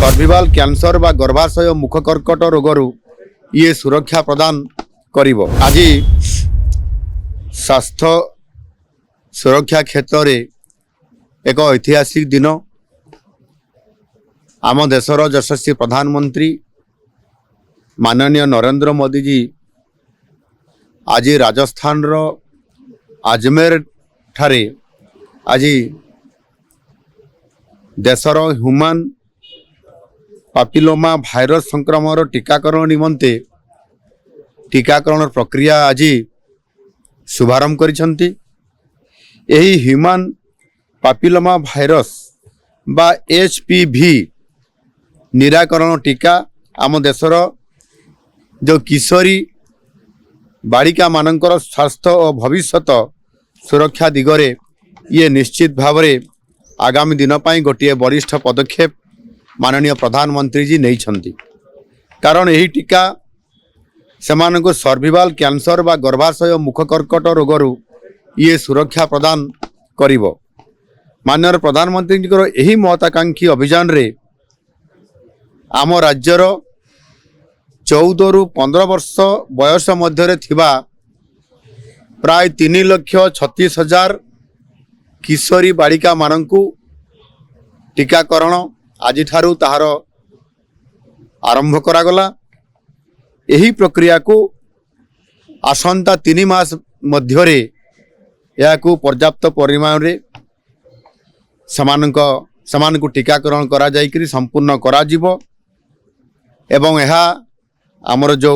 Survival cancer बा गर्भाशय मुख कर्कट रोगरू ये सुरक्षा प्रदान करिवो। आज स्वास्थ्य सुरक्षा क्षेत्र में एक ऐतिहासिक दिन। आम देशर यशस्वी प्रधानमंत्री माननीय नरेंद्र मोदी जी आज राजस्थान रो अजमेर ठारे आज देशर ह्यूमन पापिलोमा भाइरस संक्रमण टीकाकरण निमंते टीकाकरण प्रक्रिया आज शुभारंभ करिसंती। एही ह्यूमन पापिलोमा भाइरस बा HPV निराकरण टीका आम देशर जो किशोरी बालिका मानकर स्वास्थ्य और भविष्यत सुरक्षा दिगरे ये निश्चित भाव में आगामी दिन पाई गोटे वरिष्ठ पदक्षेप माननीय प्रधानमंत्री जी नहीं छंती। कारण यही टीका सेमाननको सर्वाइवल कैंसर बा गर्भाशय मुख कर्कट रोगरू ये सुरक्षा प्रदान करिवो। माननीय प्रधानमंत्री यही महत्वाकांक्षी अभियान रे आम राज्यर 14 रु 15 वर्ष बयस मध्य थिबा प्राय 3,36,000 किशोरी बालिका मानंकु टीकाकरण आज ठारू ताहार आरंभ करागला। यही प्रक्रिया को आसंता 3 मास मध्यरे याकू पर्याप्त परिमाण रे समानक टीकाकरण करा जायकरी संपूर्ण करा जिवो। एवं यह आमर जो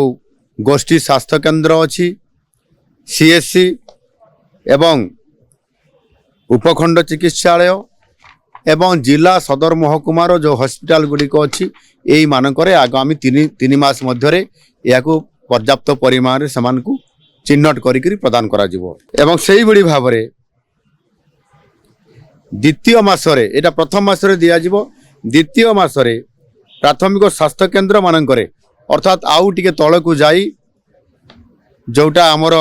गोष्ठी स्वास्थ्य केन्द्र अच्छी CSC एवं उपखंड चिकित्सालय एवं जिला सदर महकुमार जो हॉस्पिटल गुड़िक अच्छी यही मानक आगामी 3 मास मध्य यह पर्याप्त परिमाण समान को चिन्हट करी प्रदान करा जिवो। एवं सही भली भाव में द्वितीय मासरे एटा प्रथम मासरे दिया जिवो। द्वितीय मासरे प्राथमिक स्वास्थ्य केन्द्र मानकरे अर्थात आउ टिके तल को जाई जोटा आमर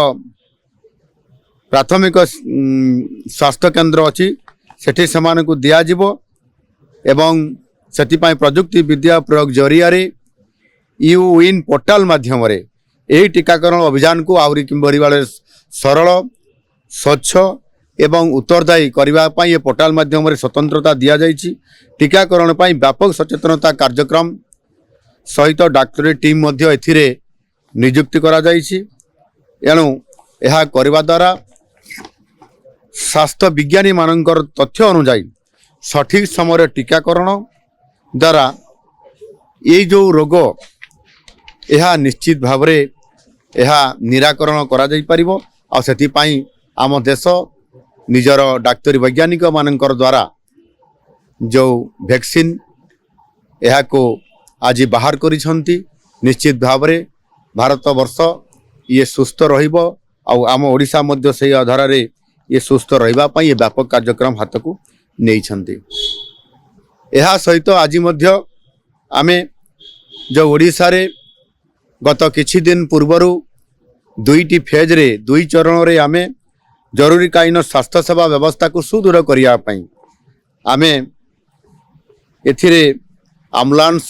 प्राथमिक स्वास्थ्य केन्द्र अच्छी सेठी समान को दिया जिवो। एवं सेतिपाई प्रजुक्ति विद्या प्रयोग जरिया रे यूविन पोर्टाल माध्यम रे यही टीकाकरण अभियान को आउरी किंबरी वाले सरल स्वच्छ एवं उत्तरदायी करबा पई ये पोर्टाल माध्यम रे स्वतंत्रता दिया जाइछि। टीकाकरण पई व्यापक सचेतनता कार्यक्रम सहित डाक्टरी टीम मध्य एथिरे नियुक्ति करा जाइछि। एणु यह करबा द्वारा स्वास्थ्य विज्ञानी मानकर तथ्य अनुसार सठिक समय टीकाकरण द्वारा ये जो रोग यह निश्चित भाव में यह निराकरण करा जाई परिबो। आ सेति पई आम देश निजर डाक्तरी वैज्ञानिक मानकर द्वारा जो वैक्सीन यह को आज बाहर करिसंती। निश्चित भाव में भारत वर्ष ये सुस्थ रहिबो आ आम ओडिशा मध्य से आधार रे ये सुस्थ रहिबा पई ये व्यापक कार्यक्रम हाथ को नहीं छंती। यह सहित आज मध्य आमे जो ओडिशा रे गत किछि दिन पूर्वरु 2टी फेज रे 2 चरण रे आमे जरूरीकालीन स्वास्थ्य सेवा व्यवस्था को सुदृढ़ करिया पई आमे एथिरे एम्बुलेंस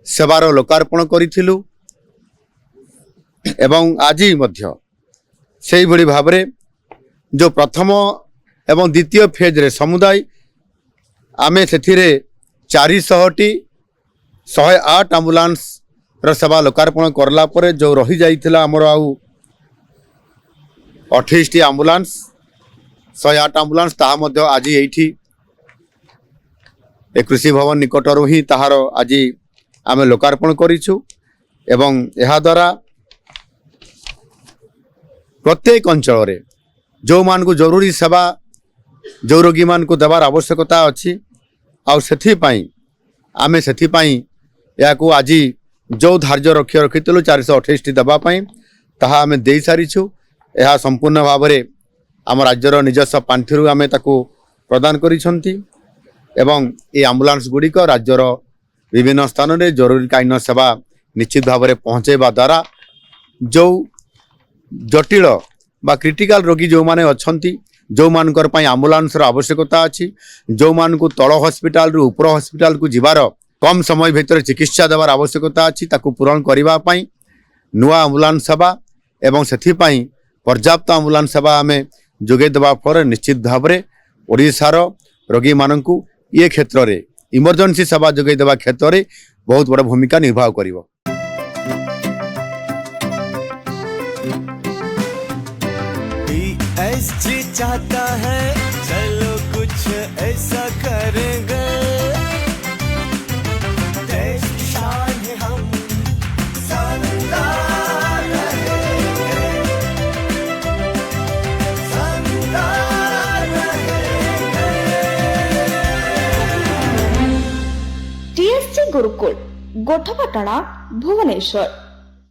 सेवार लोकार्पण करिथिलु। एवं आज मध्य सेही भली भाव रे जो प्रथम एवं द्वितीय फेज रे समुदाय आमे सेथिरे 400टी 108 एम्बुलेंस र सेवा लोकार्पण करला परे जो रही जाइथिला हमर आउ 28टी एम्बुलेंस 108 एम्बुलेंस ताहा मध्य आज एठी कृषि भवन निकटरू ही ताहार आज आमे लोकार्पण करिछु। एवं यह द्वारा प्रत्येक अंचल रे जो मान को जरूरी सेवा जो रोगी मान को देवार आवश्यकता अच्छी आउ सेथिपाई आमे सेथिपाई या को आज जो धार्य रखिलु 428टी देवाई ताहा आमे दे सारिछु। यह संपूर्ण भाव में आम राज्यर निजस्व पांठिरु आमे ताकू प्रदान करिसंती। एवं ये एम्बुलेंस गुड़िक राज्यर विभिन्न स्थान में जरूरीकालीन सेवा निश्चित भाव में पहुँचेबा द्वारा जो जटिल बा क्रिटिकल रोगी जो माने अछंती जो मानकर एम्बुलेंस आवश्यकता अच्छी जो मान को तल हस्पिटाल रु ऊपर हस्पिटाल को जीवार कम समय भितर चिकित्सा देवार आवश्यकता अच्छी ताकू पूरण करने नुआ आम्बुलांस सेवा एवं से पर्याप्त आम्बुलांस सेवा आम जोगे देवा फल निश्चित भाव में ओडिशार रोगी मानू ये क्षेत्र में इमरजेंसी सेवा जोगे देवा क्षेत्र में बहुत बड़ा भूमिका निर्वाह करिवो। PSG चाहता है चलो कुछ ऐसा करेंगे, देश की शान है हम शानदार रहेंगे, शानदार रहेंगे। TSC गुरुकुल गोठपाटଣା भुवनेश्वर।